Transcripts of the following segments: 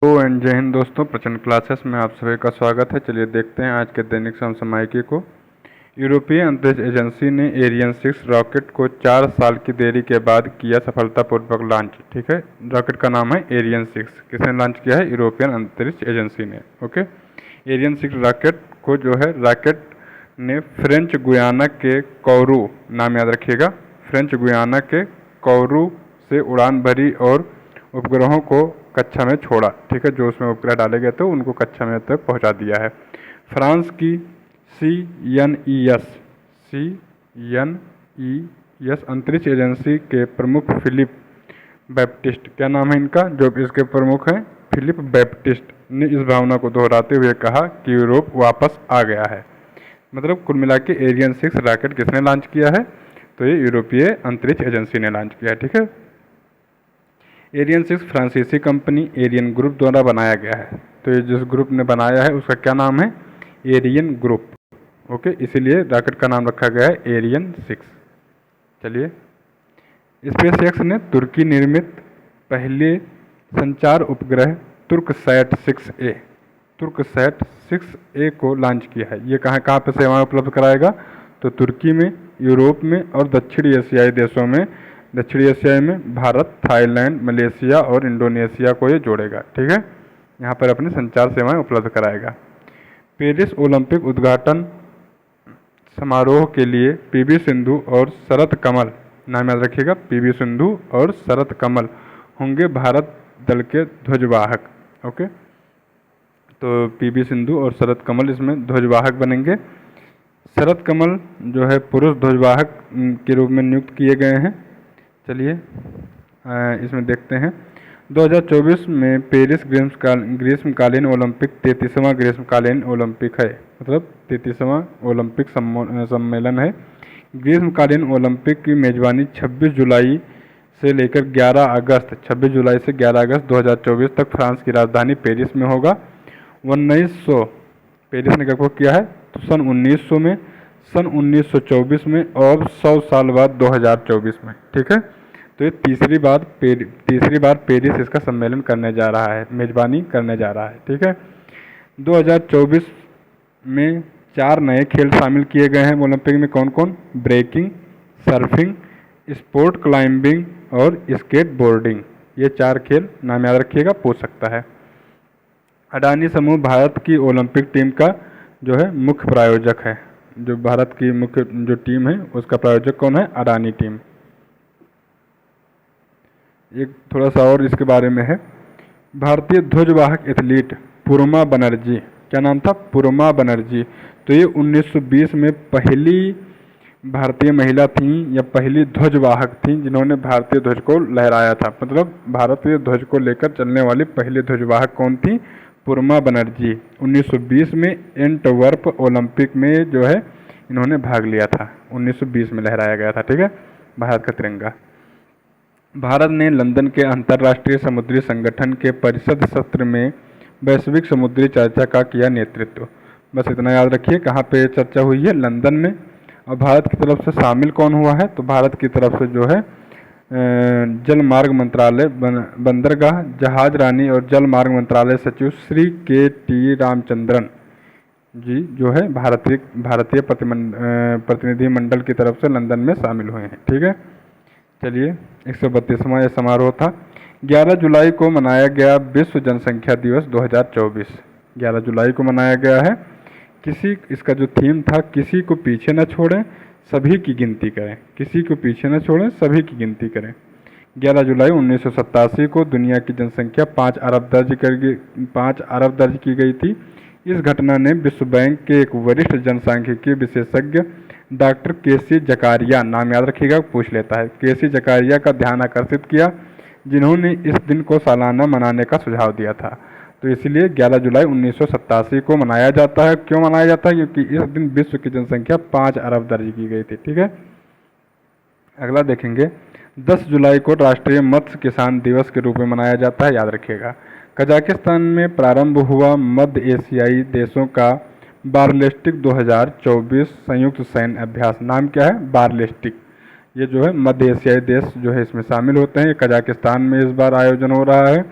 And जय हिंद दोस्तों, प्रचंड क्लासेस में आप सभी का स्वागत है। चलिए देखते हैं आज के दैनिक समसामयिकी को। यूरोपीय अंतरिक्ष एजेंसी ने एरियन 6 रॉकेट को 4 साल की देरी के बाद किया सफलतापूर्वक लॉन्च। ठीक है, रॉकेट का नाम है एरियन 6। किसने लॉन्च किया है? यूरोपियन अंतरिक्ष एजेंसी ने। ओके, एरियन 6 रॉकेट को जो है रॉकेट ने फ्रेंच गुयाना के कौरू, नाम याद रखिएगा, फ्रेंच गुयाना के कौरू से उड़ान भरी और उपग्रहों को कक्षा में छोड़ा। ठीक है, जो उसमें उपग्रह डाले गए थे उनको कक्षा में तक पहुंचा दिया है। फ्रांस की CNES अंतरिक्ष एजेंसी के प्रमुख फिलिप बैप्टिस्ट, क्या नाम है इनका, जो इसके प्रमुख हैं, फिलिप बैप्टिस्ट ने इस भावना को दोहराते हुए कहा कि यूरोप वापस आ गया है। मतलब कुल मिला के एरियन 6 रॉकेट किसने लॉन्च किया है? तो ये यूरोपीय अंतरिक्ष एजेंसी ने लॉन्च किया है। ठीक है, एरियन 6 फ्रांसीसी कंपनी एरियन ग्रुप द्वारा बनाया गया है। तो ये जिस ग्रुप ने बनाया है उसका क्या नाम है? Ariane group. ओके, इसीलिए रॉकेट का नाम रखा गया है एरियन 6। चलिए, स्पेसएक्स ने तुर्की निर्मित पहले संचार उपग्रह तुर्कसैट 6A को लॉन्च किया है। ये कहाँ कहाँ पर सेवाएं उपलब्ध कराएगा? तो तुर्की में, यूरोप में और दक्षिणी एशियाई देशों में। दक्षिणी एशिया में भारत, थाईलैंड, मलेशिया और इंडोनेशिया को ये जोड़ेगा। ठीक है, यहाँ पर अपनी संचार सेवाएं उपलब्ध कराएगा। पेरिस ओलंपिक उद्घाटन समारोह के लिए पीवी सिंधु और शरत कमल, नाम याद रखिएगा, पीवी सिंधु और शरत कमल होंगे भारत दल के ध्वजवाहक। ओके, तो पीवी सिंधु और शरत कमल इसमें ध्वजवाहक बनेंगे। शरत कमल जो है पुरुष ध्वजवाहक के रूप में नियुक्त किए गए हैं। चलिए इसमें देखते हैं। 2024 में पेरिस ग्रीष्मकालीन ओलंपिक 33वां ग्रीष्मकालीन ओलंपिक है, मतलब 33वां ओलंपिक सम्मेलन है। ग्रीष्मकालीन ओलंपिक की मेजबानी 26 जुलाई से 11 अगस्त 2024 तक फ्रांस की राजधानी पेरिस में होगा। 1900 पेरिस ने कब किया है? तो सन 1900 में, सन 1924 में और 100 साल बाद 2024 में। ठीक है, तो ये तीसरी बार पेरिस इसका सम्मेलन करने जा रहा है, मेजबानी करने जा रहा है। ठीक है, 2024 में 4 नए खेल शामिल किए गए हैं ओलंपिक में। कौन कौन? ब्रेकिंग, सर्फिंग, स्पोर्ट क्लाइंबिंग और स्केट बोर्डिंग। ये 4 खेल नाम याद रखिएगा, पूछ सकता है। अडानी समूह भारत की ओलंपिक टीम का जो है मुख्य प्रायोजक है। जो भारत की मुख्य जो टीम है उसका प्रायोजक कौन है? अडानी टीम। एक थोड़ा सा और इसके बारे में है। भारतीय ध्वजवाहक एथलीट पूर्मा बनर्जी, क्या नाम था? पूर्मा बनर्जी। तो ये 1920 में पहली भारतीय महिला थी या पहली ध्वजवाहक थी जिन्होंने भारतीय ध्वज को लहराया था। मतलब भारतीय ध्वज को लेकर चलने वाली पहली ध्वजवाहक कौन थी? पूर्मा बनर्जी। 1920 में एंटवर्प ओलंपिक में जो है इन्होंने भाग लिया था, 1920 में लहराया गया था। ठीक है, भारत का तिरंगा। भारत ने लंदन के अंतर्राष्ट्रीय समुद्री संगठन के परिषद सत्र में वैश्विक समुद्री चर्चा का किया नेतृत्व। बस इतना याद रखिए, कहाँ पे चर्चा हुई है? लंदन में। और भारत की तरफ से शामिल कौन हुआ है? तो भारत की तरफ से जो है जल मार्ग मंत्रालय, बंदरगाह, जहाज रानी और जल मार्ग मंत्रालय सचिव श्री KT रामचंद्रन जी जो है भारतीय प्रतिनिधि मंडल की तरफ से लंदन में शामिल हुए हैं। ठीक है, चलिए 132वां यह समारोह था। 11 जुलाई को मनाया गया विश्व जनसंख्या दिवस 2024। 11 जुलाई को मनाया गया है। इसका जो थीम था, किसी को पीछे न छोड़ें, सभी की गिनती करें। किसी को पीछे न छोड़ें, सभी की गिनती करें। 11 जुलाई 1987 को दुनिया की जनसंख्या 5 अरब दर्ज की गई थी। इस घटना ने विश्व बैंक के एक वरिष्ठ जनसांख्यिकी विशेषज्ञ डॉक्टर KC जकारिया, नाम याद रखिएगा, पूछ लेता है, KC जकारिया का ध्यान आकर्षित किया, जिन्होंने इस दिन को सालाना मनाने का सुझाव दिया था। तो इसलिए 11 जुलाई 1987 को मनाया जाता है। क्यों मनाया जाता है? क्योंकि इस दिन विश्व की जनसंख्या 5 अरब दर्ज की गई थी। ठीक है, अगला देखेंगे। 10 जुलाई को राष्ट्रीय मत्स्य किसान दिवस के रूप में मनाया जाता है, याद रखिएगा। कजाकिस्तान में प्रारंभ हुआ मध्य एशियाई देशों का बारलेस्टिक 2024 संयुक्त सैन्य अभ्यास। नाम क्या है? बारलेस्टिक। ये जो है मध्य एशियाई देश जो है इसमें शामिल होते हैं। कजाकिस्तान में इस बार आयोजन हो रहा है।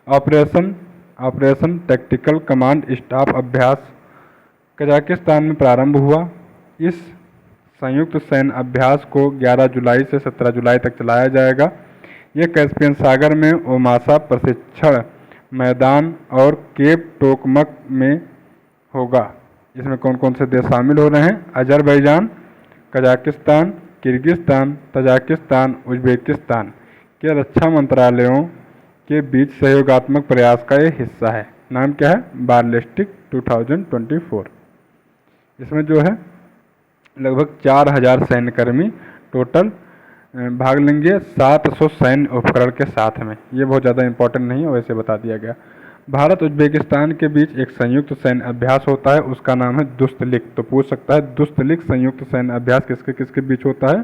Operation operation tactical command staff अभ्यास कजाकिस्तान में प्रारंभ हुआ। इस संयुक्त सैन्य अभ्यास को 11 जुलाई से 17 जुलाई तक चलाया जाएगा। ये कैस्पियन सागर में ओमासा प्रशिक्षण मैदान और केप टोकमक में होगा। इसमें कौन कौन से देश शामिल हो रहे हैं? Azerbaijan, Kazakhstan, Kyrgyzstan, Tajikistan, Uzbekistan के रक्षा मंत्रालयों के बीच सहयोगात्मक प्रयास का ये हिस्सा है। नाम क्या है? बालिस्टिक 2024। इसमें जो है लगभग 4000 सैन्यकर्मी टोटल भाग लेंगे 700 सैन्य उपकरण के साथ में। ये बहुत ज़्यादा इंपॉर्टेंट नहीं है, वैसे बता दिया गया। भारत उज्बेकिस्तान के बीच एक संयुक्त सैन्य अभ्यास होता है, उसका नाम है दुस्तलिक। तो पूछ सकता है दुस्तलिक संयुक्त सैन्य अभ्यास किसके किसके बीच होता है?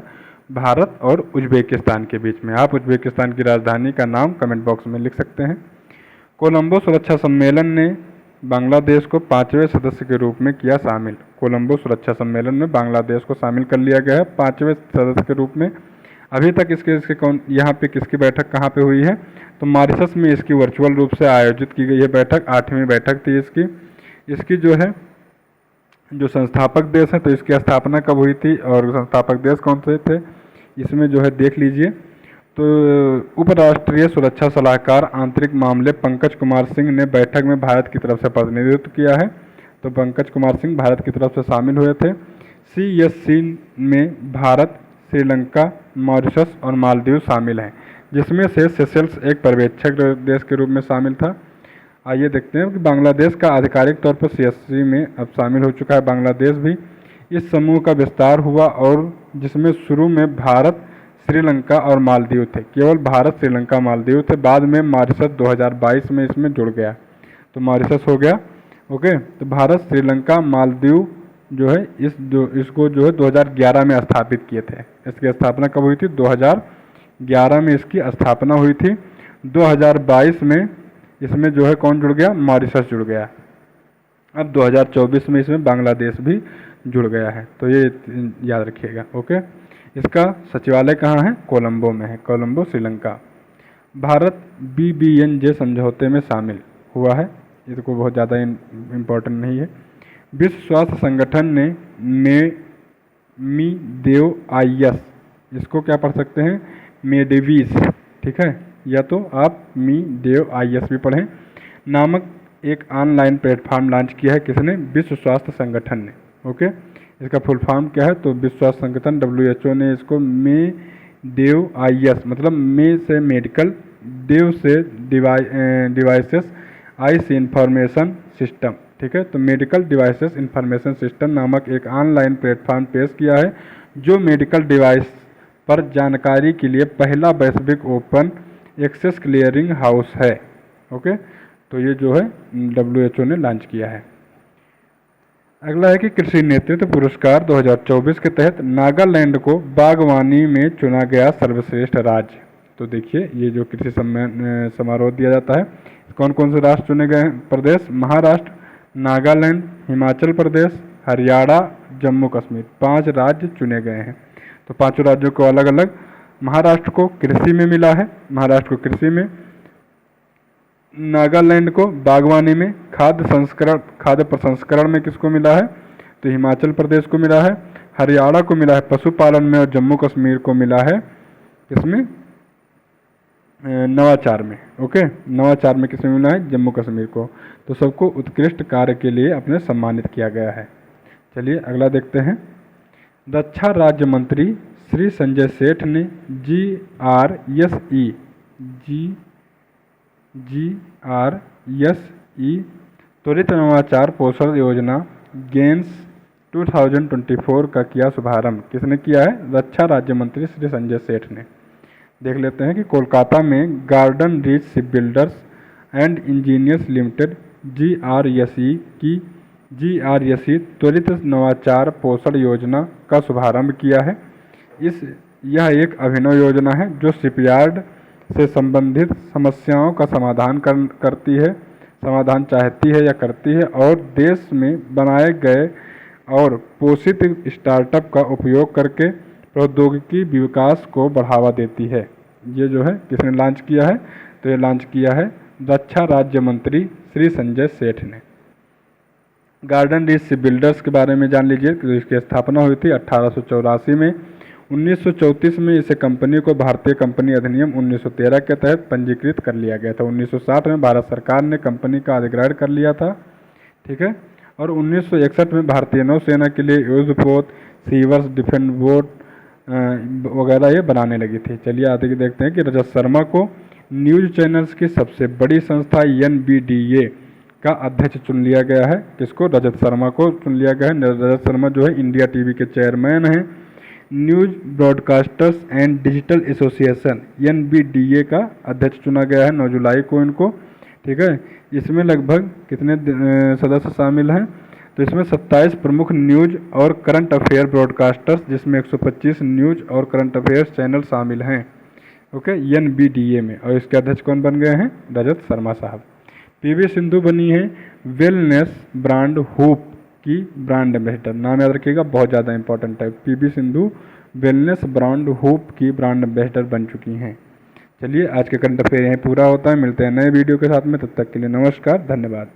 भारत और उज्बेकिस्तान के बीच में। आप उज्बेकिस्तान की राजधानी का नाम कमेंट बॉक्स में लिख सकते हैं। कोलंबो सुरक्षा सम्मेलन ने बांग्लादेश को 5वें सदस्य के रूप में किया शामिल। कोलंबो सुरक्षा सम्मेलन में बांग्लादेश को शामिल कर लिया गया है 5वें सदस्य के रूप में। अभी तक इसके कौन यहाँ पे किसकी बैठक कहाँ पे हुई है? तो मॉरिशस में इसकी वर्चुअल रूप से आयोजित की गई है बैठक। 8वीं बैठक थी इसकी जो है जो संस्थापक देश हैं, तो इसकी स्थापना कब हुई थी और संस्थापक देश कौन से थे इसमें जो है देख लीजिए। तो उपराष्ट्रीय सुरक्षा सलाहकार आंतरिक मामले पंकज कुमार सिंह ने बैठक में भारत की तरफ से प्रतिनिधित्व किया है। तो पंकज कुमार सिंह भारत की तरफ से शामिल हुए थे। CSC में भारत, श्रीलंका, मॉरिशस और मालदीव शामिल हैं, जिसमें से सेशेल्स एक पर्यवेक्षक देश के रूप में शामिल था। आइए देखते हैं कि बांग्लादेश का आधिकारिक तौर पर CSC में अब शामिल हो चुका है बांग्लादेश भी। इस समूह का विस्तार हुआ और जिसमें शुरू में भारत, श्रीलंका और मालदीव थे। केवल भारत, श्रीलंका, मालदीव थे। बाद में मॉरिशस 2022 में इसमें जुड़ गया, तो मॉरिशस हो गया। ओके, तो भारत, श्रीलंका, मालदीव जो है इसको जो है 2011 में स्थापित किए थे। इसकी स्थापना कब हुई थी? 2011 में इसकी स्थापना हुई थी। 2022 में इसमें जो है कौन जुड़ गया? मॉरिशस जुड़ गया। अब 2024 में इसमें बांग्लादेश भी जुड़ गया है, तो ये याद रखिएगा। ओके, इसका सचिवालय कहाँ है? कोलंबो में है, कोलंबो, श्रीलंका। भारत BBNJ समझौते में शामिल हुआ है, इसको बहुत ज़्यादा इम्पोर्टेंट नहीं है। विश्व स्वास्थ्य संगठन ने मेडीवेव IS, इसको क्या पढ़ सकते हैं? मेडेवीज, ठीक है, या तो आप मेडीवेव IS भी पढ़ें, नामक एक ऑनलाइन प्लेटफॉर्म लॉन्च किया है। किसने? विश्व स्वास्थ्य संगठन ने। ओके, इसका फुल फॉर्म क्या है? तो विश्व स्वास्थ्य संगठन WHO ने इसको मेडीवेव IS, मतलब मे से मेडिकल, देव से डिवाइसेस, आई से इंफॉर्मेशन सिस्टम, ठीक है, तो मेडिकल डिवाइसेस इंफॉर्मेशन सिस्टम नामक एक ऑनलाइन प्लेटफॉर्म पेश किया है, जो मेडिकल डिवाइस पर जानकारी के लिए पहला वैश्विक ओपन एक्सेस क्लियरिंग हाउस है। ओके, तो ये जो है WHO ने लॉन्च किया है। अगला है कि कृषि नेतृत्व पुरस्कार 2024 के तहत नागालैंड को बागवानी में चुना गया सर्वश्रेष्ठ राज्य। तो देखिए, ये जो कृषि समारोह दिया जाता है, कौन कौन से राष्ट्र चुने गए हैं? प्रदेश: महाराष्ट्र, नागालैंड, हिमाचल प्रदेश, हरियाणा, जम्मू कश्मीर। 5 राज्य चुने गए हैं। तो 5 राज्यों को अलग अलग, महाराष्ट्र को कृषि में मिला है, महाराष्ट्र को कृषि में, नागालैंड को बागवानी में, खाद्य प्रसंस्करण में किसको मिला है? तो हिमाचल प्रदेश को मिला है, हरियाणा को मिला है पशुपालन में, और जम्मू कश्मीर को मिला है किसमें? नवाचार में। ओके, नवाचार में किसमें मिला है? जम्मू कश्मीर को। तो सबको उत्कृष्ट कार्य के लिए अपने सम्मानित किया गया है। चलिए अगला देखते हैं। रक्षा राज्य मंत्री श्री संजय सेठ ने GRSE त्वरित नवाचार पोषण योजना गेन्स 2024 का किया शुभारंभ। किसने किया है? रक्षा राज्य मंत्री श्री संजय सेठ ने। देख लेते हैं कि कोलकाता में garden reach ship builders and engineers limited GRSE त्वरित नवाचार पोषण योजना का शुभारंभ किया है। यह एक अभिनव योजना है जो शिपयार्ड से संबंधित समस्याओं का समाधान चाहती है या करती है, और देश में बनाए गए और पोषित स्टार्टअप का उपयोग करके प्रौद्योगिकी विकास को बढ़ावा देती है। ये जो है किसने लॉन्च किया है? तो ये लॉन्च किया है रक्षा राज्य मंत्री श्री संजय सेठ ने। गार्डन रीच शिप बिल्डर्स के बारे में जान लीजिए कि इसकी स्थापना हुई थी 1884 में। 1934 में इसे कंपनी को भारतीय कंपनी अधिनियम 1913 के तहत पंजीकृत कर लिया गया था। 1960 में भारत सरकार ने कंपनी का अधिग्रहण कर लिया था, ठीक है। और 1961 में भारतीय नौसेना के लिए युद्धपोत, सीवर्स, डिफेंस बोट वगैरह ये बनाने लगी थी। चलिए आगे देखते हैं कि रजत शर्मा को न्यूज चैनल्स की सबसे बड़ी संस्था NBDA का अध्यक्ष चुन लिया गया है। किसको? रजत शर्मा को चुन लिया गया है। रजत शर्मा जो है इंडिया टीवी के चेयरमैन हैं। News broadcasters and digital association NBDA का अध्यक्ष चुना गया है 9 जुलाई को इनको, ठीक है। इसमें लगभग कितने सदस्य शामिल हैं? तो इसमें 27 प्रमुख न्यूज और करंट अफेयर ब्रॉडकास्टर्स, जिसमें 125 न्यूज और करंट अफेयर्स चैनल शामिल हैं, ओके, NBDA में। और इसके अध्यक्ष कौन बन गए हैं? रजत शर्मा साहब। PV सिंधु बनी है वेलनेस ब्रांड हूप की ब्रांड एम्बेसडर। नाम याद रखिएगा, बहुत ज़्यादा इंपॉर्टेंट है। PV Sindhu wellness brand hoop की ब्रांड एम्बेसडर बन चुकी हैं। चलिए आज के करंट अफेयर यहीं पूरा होता है। मिलते हैं नए वीडियो के साथ में, तब तक के लिए नमस्कार, धन्यवाद।